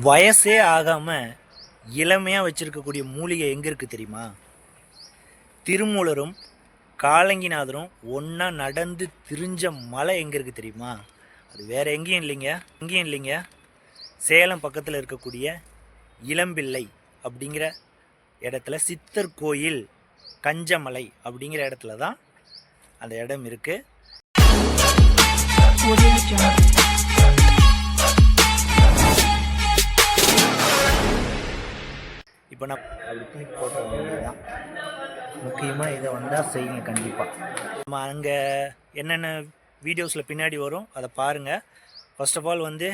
வயசே ஆகாமல் இளமையாக வச்சுருக்கக்கூடிய மூலிகை எங்கே இருக்குது தெரியுமா? திருமூலரும் காலங்கிநாதரும் ஒன்றா நடந்து திரிஞ்ச மலை எங்கே இருக்குது தெரியுமா? அது வேறு எங்கேயும் இல்லைங்க. சேலம் பக்கத்தில் இருக்கக்கூடிய இளம்பிள்ளை அப்படிங்கிற இடத்துல சித்தர் கோயில் கஞ்சமலை அப்படிங்கிற இடத்துல தான் அந்த இடம் இருக்குது. இப்போ நான் அப்படி தூக்கி போட்ட தான் முக்கியமாக இதை வந்தால் செய்யுங்க கண்டிப்பாக. நம்ம அங்கே என்னென்ன வீடியோஸில் பின்னாடி வரும் அதை பாருங்கள். ஃபர்ஸ்ட் ஆஃப் ஆல் வந்து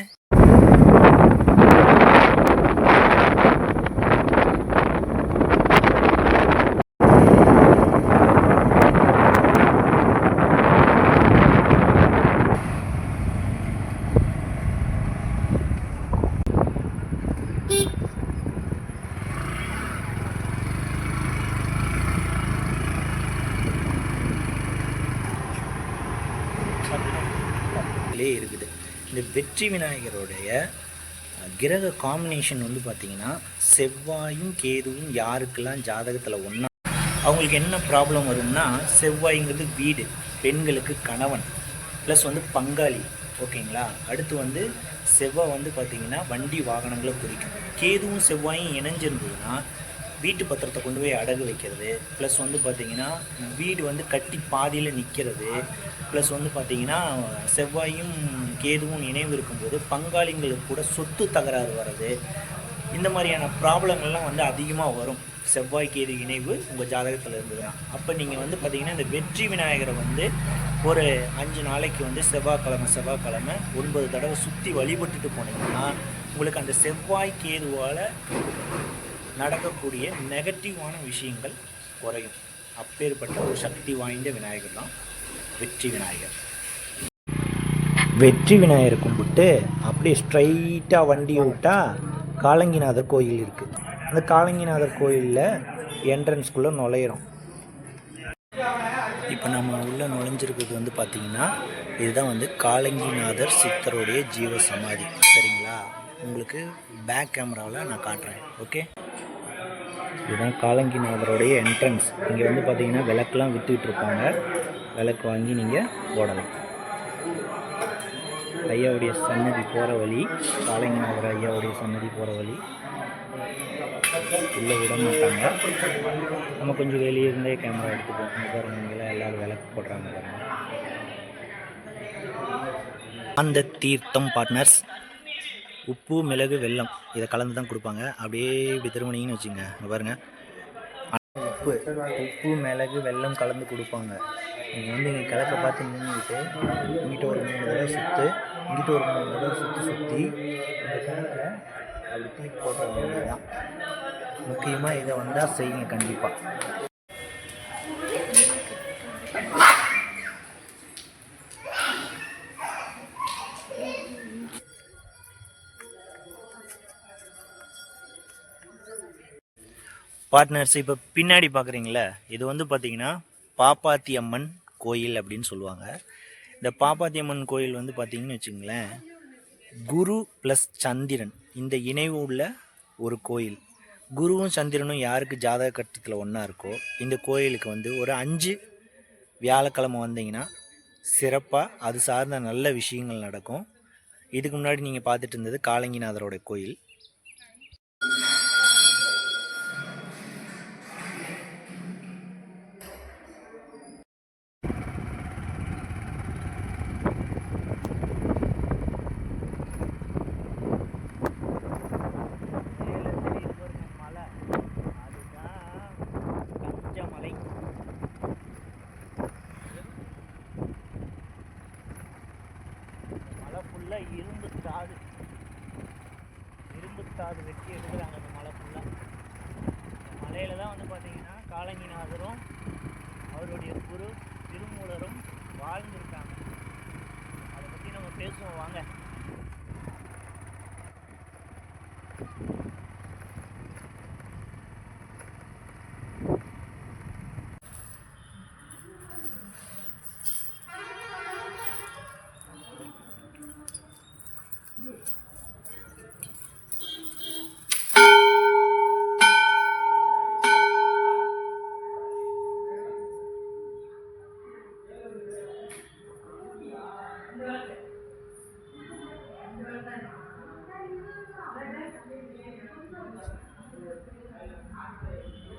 இருக்குது. இந்த வெற்றி விநாயகருடைய கிரக காம்பினேஷன் வந்து பார்த்திங்கன்னா செவ்வாயும் கேதுவும் யாருக்கெல்லாம் ஜாதகத்தில் ஒன்றா அவங்களுக்கு என்ன ப்ராப்ளம் வரும்னா, செவ்வாய்ங்கிறது வீடு, பெண்களுக்கு கணவன் ப்ளஸ் வந்து பங்காளி, ஓகேங்களா. அடுத்து வந்து செவ்வாய் வந்து பார்த்திங்கன்னா வண்டி வாகனங்களை குறிக்கும். கேதுவும் செவ்வாயும் இணைஞ்சிருந்ததுன்னா வீட்டு பத்திரத்தை கொண்டு போய் அடகு வைக்கிறது, ப்ளஸ் வந்து பார்த்திங்கன்னா வீடு வந்து கட்டி பாதியில் நிற்கிறது, ப்ளஸ் வந்து பார்த்திங்கன்னா செவ்வாயும் கேதுவும் இணைவு இருக்கும்போது பங்காளிங்களுக்கு கூட சொத்து தகராறு வர்றது, இந்த மாதிரியான ப்ராப்ளங்கள்லாம் வந்து அதிகமாக வரும் செவ்வாய் கேது இணைவு உங்கள் ஜாதகத்தில் இருந்ததுன்னா. அப்போ நீங்கள் வந்து பார்த்திங்கன்னா இந்த வெற்றி விநாயகரை வந்து ஒரு 5 நாளைக்கு வந்து செவ்வாய்க்கிழமை 9 தடவை சுற்றி வழிபட்டுட்டு போனீங்கன்னா உங்களுக்கு அந்த செவ்வாய் கேதுவால் நடக்கக்கூடிய நெகட்டிவான விஷயங்கள் குறையும். அப்பேற்பட்ட ஒரு சக்தி வாய்ந்த விநாயகர் தான் வெற்றி விநாயகர். வெற்றி விநாயகர் கும்பிட்டு அப்படியே ஸ்ட்ரைட்டாக வண்டியை விட்டால் காலங்கிநாதர் கோயில் இருக்குது. அந்த காலங்கிநாதர் கோயிலில் என்ட்ரன்ஸ்குள்ளே நுழையிறோம். இப்போ நம்ம உள்ளே நுழைஞ்சிருக்கிறது வந்து பார்த்திங்கன்னா இதுதான் வந்து காலங்கிநாதர் சித்தருடைய ஜீவ சமாதி, சரிங்களா. உங்களுக்கு பேக் கேமராவில் நான் காட்டுறேன், ஓகே. இதுதான் காலங்கிநாதருடைய என்ட்ரன்ஸ். இங்கே வந்து பார்த்திங்கன்னா விளக்கெலாம் விற்றுக்கிட்டு இருப்பாங்க, விளக்கு வாங்கி நீங்கள் போடலாம். ஐயாவுடைய சன்னதி போகிற வழி, காலங்கிநாதர் ஐயாவுடைய சன்னதி போகிற வழி. உள்ளே விட மாட்டாங்க, நம்ம கொஞ்சம் வெளியே இருந்தே கேமரா எடுத்துப்போம். பாருங்க எல்லோரும் விளக்கு போடுறாங்க பாருங்க. அந்த தீர்த்தம் பார்ட்னர்ஸ் உப்பு மிளகு வெல்லம் இதை கலந்து தான் கொடுப்பாங்க. அப்படியே இப்படி திருமணிங்கன்னு வச்சுங்க, பாருங்கள். உப்பு மிளகு வெல்லம் கலந்து கொடுப்பாங்க. நீங்கள் வந்து இங்கே கிழக்க பார்த்து நின்றுட்டு இங்கிட்ட ஒரு 3 தடவை சுற்று, இங்கிட்ட ஒரு 3 தடவை சுற்றி இந்த கிணத்துல அப்படி தூக்கி போட்ட வேண்டியது தான். முக்கியமாக இதை வந்தால் செய்யுங்க கண்டிப்பாக. பார்ட்னர்ஸ் இப்போ பின்னாடி பார்க்குறீங்களே, இது வந்து பார்த்திங்கன்னா பாப்பாத்தி அம்மன் கோயில் அப்படின்னு சொல்லுவாங்க. இந்த பாப்பாத்தி அம்மன் கோயில் வந்து பார்த்திங்கன்னு வச்சுங்களேன், குரு ப்ளஸ் சந்திரன் இந்த இணைவு உள்ள ஒரு கோயில். குருவும் சந்திரனும் யாருக்கு ஜாதக கட்டத்தில் ஒன்றா இருக்கோ இந்த கோயிலுக்கு வந்து ஒரு 5 வியாழக்கிழமை வந்தீங்கன்னா சிறப்பாக அது சார்ந்த நல்ல விஷயங்கள் நடக்கும். இதுக்கு முன்னாடி நீங்கள் பார்த்துட்டு இருந்தது காலங்கிநாதரோட கோயில். இரும்பு தாது வெட்டி எடுக்கிறாங்க அந்த மலை ஃபுல்லாக. இந்த மலையில் தான் வந்து பார்த்திங்கன்னா காலங்கிநாதரும் அவருடைய குரு திருமூலரும் வாழ்ந்துருக்காங்க. அதை பற்றி நம்ம பேசுவோம் வாங்க.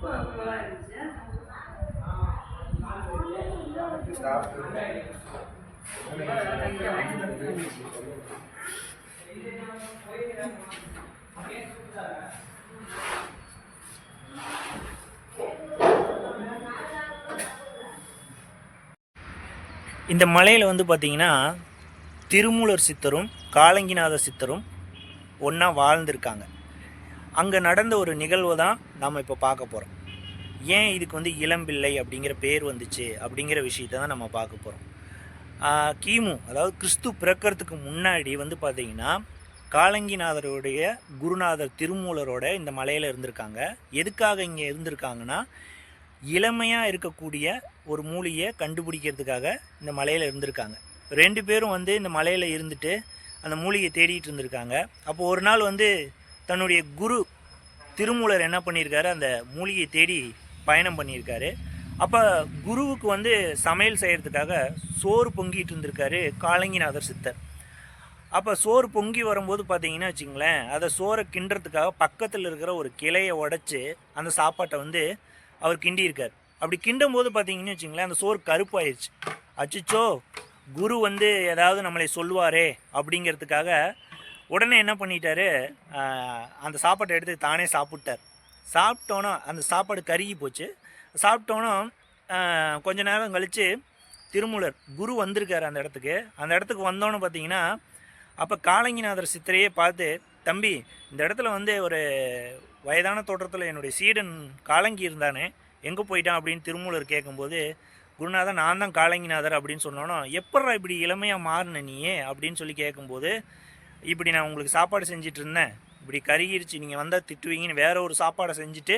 இந்த மலையில் வந்து பார்த்திங்கன்னா திருமூலர் சித்தரும் காலங்கிநாத சித்தரும் ஒன்றா வாழ்ந்திருக்காங்க. அங்கே நடந்த ஒரு நிகழ்வு தான் நாம் இப்போ பார்க்க போகிறோம். ஏன் இதுக்கு வந்து இளம்பிள்ளை அப்படிங்கிற பேர் வந்துச்சு அப்படிங்கிற விஷயத்தை தான் நம்ம பார்க்க போகிறோம். கிமு அதாவது கிறிஸ்து பிறக்கிறதுக்கு முன்னாடி வந்து பார்த்திங்கன்னா காலங்கிநாதருடைய குருநாதர் திருமூலரோட இந்த மலையில் இருந்திருக்காங்க. எதுக்காக இங்கே இருந்திருக்காங்கன்னா இளமையாக இருக்கக்கூடிய ஒரு மூலிகையை கண்டுபிடிக்கிறதுக்காக இந்த மலையில் இருந்திருக்காங்க. 2 பேரும் வந்து இந்த மலையில் இருந்துட்டு அந்த மூலிகையை தேடிட்டு இருந்திருக்காங்க. அப்போது ஒரு நாள் வந்து தன்னுடைய குரு திருமூலர் என்ன பண்ணியிருக்காரு, அந்த மூலிகையை தேடி பயணம் பண்ணியிருக்காரு. அப்போ குருவுக்கு வந்து சமையல் செய்கிறதுக்காக சோறு பொங்கிட்டு இருந்திருக்காரு காலங்கிநாதர் சித்தர். அப்போ சோறு பொங்கி வரும்போது பார்த்தீங்கன்னா வச்சுங்களேன், அதை சோறை கிண்டுறதுக்காக பக்கத்தில் இருக்கிற ஒரு கிளையை உடச்சி அந்த சாப்பாட்டை வந்து அவர் கிண்டியிருக்கார். அப்படி கிண்டும் போது பார்த்தீங்கன்னு வச்சுங்களேன், அந்த சோறு கருப்பாயிருச்சு. அச்சிச்சோ, குரு வந்து ஏதாவது நம்மளை சொல்லுவாரே அப்படிங்கிறதுக்காக உடனே என்ன பண்ணிட்டாரு, அந்த சாப்பாட்டை எடுத்து தானே சாப்பிட்டார். சாப்பிட்டோன்னா அந்த சாப்பாடு கருகி போச்சு. சாப்பிட்டோன்னா கொஞ்ச நேரம் கழித்து திருமூலர் குரு வந்திருக்கார் அந்த இடத்துக்கு. அந்த இடத்துக்கு வந்தோன்னு பார்த்தீங்கன்னா அப்போ காலங்கிநாதர் சித்தரையே பார்த்து, தம்பி இந்த இடத்துல வந்து ஒரு வயதான தோற்றத்தில் என்னுடைய சீடன் காலங்கி இருந்தானே, எங்கே போயிட்டான் அப்படின்னு திருமூலர் கேட்கும்போது, குருநாதர் நான் தான் காலங்கிநாதர் அப்படின்னு சொன்னோன்னா, எப்பட்றா இப்படி இளமையாக மாறின நீயே அப்படின்னு சொல்லி கேட்கும்போது, இப்படி நான் உங்களுக்கு சாப்பாடு செஞ்சுட்டு இருந்தேன், இப்படி கருகிருச்சு, நீங்கள் வந்தால் திட்டுவீங்கன்னு வேற ஒரு சாப்பாடை செஞ்சுட்டு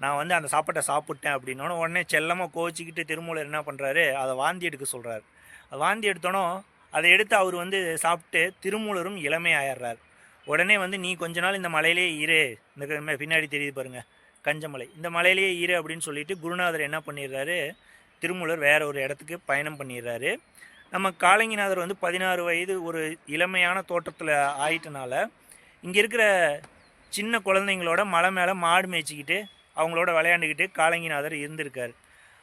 நான் வந்து அந்த சாப்பாட்டை சாப்பிட்டேன் அப்படின்னோன்னு உடனே செல்லமாக கோச்சிக்கிட்டு திருமூலர் என்ன பண்ணுறாரு, அதை வாந்தி எடுக்க சொல்கிறார். அதை வாந்தி எடுத்தோன்னோ அதை எடுத்து அவர் வந்து சாப்பிட்டு திருமூலரும் இளமை ஆயிடுறார். உடனே வந்து நீ கொஞ்ச நாள் இந்த மலையிலே இரு, இந்த பின்னாடி தெரியுது பாருங்கள் கஞ்சமலை, இந்த மலையிலேயே இரு அப்படின்னு சொல்லிட்டு குருநாதர் என்ன பண்ணிடுறாரு, திருமூலர் வேற ஒரு இடத்துக்கு பயணம் பண்ணிடுறாரு. நம்ம காலங்கிநாதர் வந்து 16 வயது ஒரு இளமையான தோட்டத்தில் ஆயிட்டனால இங்கே இருக்கிற சின்ன குழந்தைங்களோட மலை மேலே மாடு மேய்ச்சிக்கிட்டு அவங்களோட விளையாண்டுக்கிட்டு காலங்கிநாதர் இருந்திருக்கார்.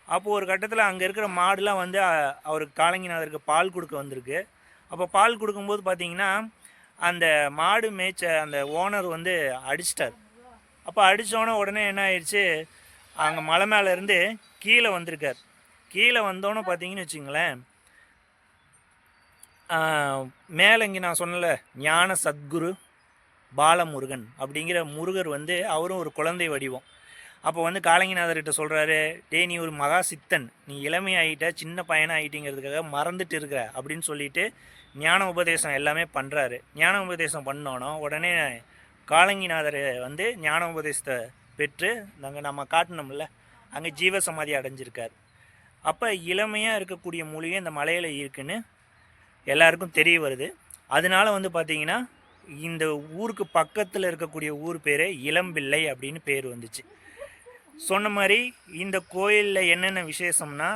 அப்போது ஒரு கட்டத்தில் அங்கே இருக்கிற மாடுலாம் வந்து அவருக்கு காலங்கிநாதருக்கு பால் கொடுக்க வந்திருக்கு. அப்போ பால் கொடுக்கும்போது பார்த்திங்கன்னா அந்த மாடு மேய்ச்ச அந்த ஓனர் வந்து அடிச்சிட்டார். அப்போ அடித்தோன்னே உடனே என்ன ஆயிடுச்சு, அங்கே மலை மேலே இருந்து கீழே வந்திருக்கார். கீழே வந்தோன்னே பார்த்தீங்கன்னு வச்சுங்களேன், மேலே இங்கே நான் சொன்னல ஞான சத்குரு பாலமுருகன் அப்படிங்கிற முருகர் வந்து அவரும் ஒரு குழந்தை வடிவம். அப்போ வந்து காலங்கிநாதர்கிட்ட சொல்கிறாரு, டே நீ ஒரு மகா சித்தன், நீ இளமை ஆகிட்ட, சின்ன பையனாக ஆகிட்டிங்கிறதுக்காக மறந்துட்டு இருக்கிற அப்படின்னு சொல்லிட்டு ஞான உபதேசம் எல்லாமே பண்ணுறாரு. ஞான உபதேசம் பண்ணோன்னா உடனே காலங்கிநாதர் வந்து ஞான உபதேசத்தை பெற்று நாங்கள் நம்ம காட்டினோம்ல அங்கே ஜீவசமாதி அடைஞ்சிருக்கார். அப்போ இளமையாக இருக்கக்கூடிய மூலிகை இந்த மலையில் இருக்குன்னு எல்லாருக்கும் தெரிய வருது. அதனால வந்து பார்த்திங்கன்னா இந்த ஊருக்கு பக்கத்தில் இருக்கக்கூடிய ஊர் பேர் இளம்பிள்ளை அப்படின்னு பேர் வந்துச்சு. சொன்ன மாதிரி இந்த கோயிலில் என்னென்ன விசேஷம்னா,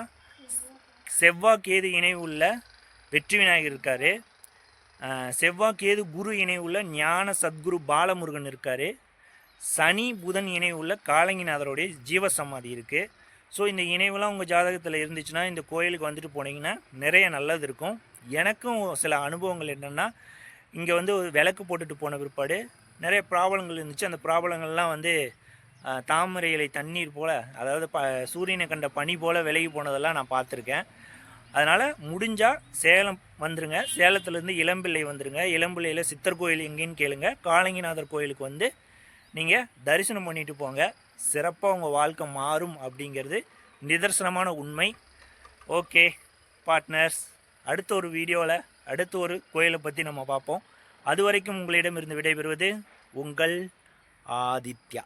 செவ்வாய்க்கேது இணை உள்ள வெற்றி விநாயகர் இருக்கார், செவ்வாய்க்கேது குரு இணை உள்ள ஞான சத்குரு பாலமுருகன் இருக்கார், சனி புதன் இணை உள்ள காலங்கிநாதருடைய ஜீவசமாதி இருக்குது. ஸோ இந்த இணைவெல்லாம் உங்கள் ஜாதகத்தில் இருந்துச்சுன்னா இந்த கோயிலுக்கு வந்துட்டு போனீங்கன்னா நிறைய நல்லது இருக்கும். எனக்கும் சில அனுபவங்கள் என்னென்னா, இங்கே வந்து விளக்கு போட்டுட்டு போன பிற்பாடு நிறைய ப்ராப்ளங்கள் இருந்துச்சு. அந்த ப்ராப்ளங்கள்லாம் வந்து தாமரை இலை தண்ணீர் போல், அதாவது சூரியனை கண்ட பனி போல் விலகி போனதெல்லாம் நான் பார்த்துருக்கேன். அதனால் முடிஞ்சால் சேலம் வந்துடுங்க, சேலத்துலேருந்து இளம்பிள்ளை வந்துடுங்க. இளம்பிள்ளையில் சித்தர் கோயில் எங்கேன்னு கேளுங்க, காலங்கிநாதர் கோயிலுக்கு வந்து நீங்கள் தரிசனம் பண்ணிட்டு போங்க. சிறப்பாக உங்கள் வாழ்க்கை மாறும் அப்படிங்கிறது நிதர்சனமான உண்மை. ஓகே பார்ட்னர்ஸ், அடுத்த ஒரு வீடியோவில் அடுத்த ஒரு கோயிலை பற்றி நம்ம பார்ப்போம். அது வரைக்கும் உங்களிடமிருந்து விடைபெறுவது உங்கள் ஆதித்யா.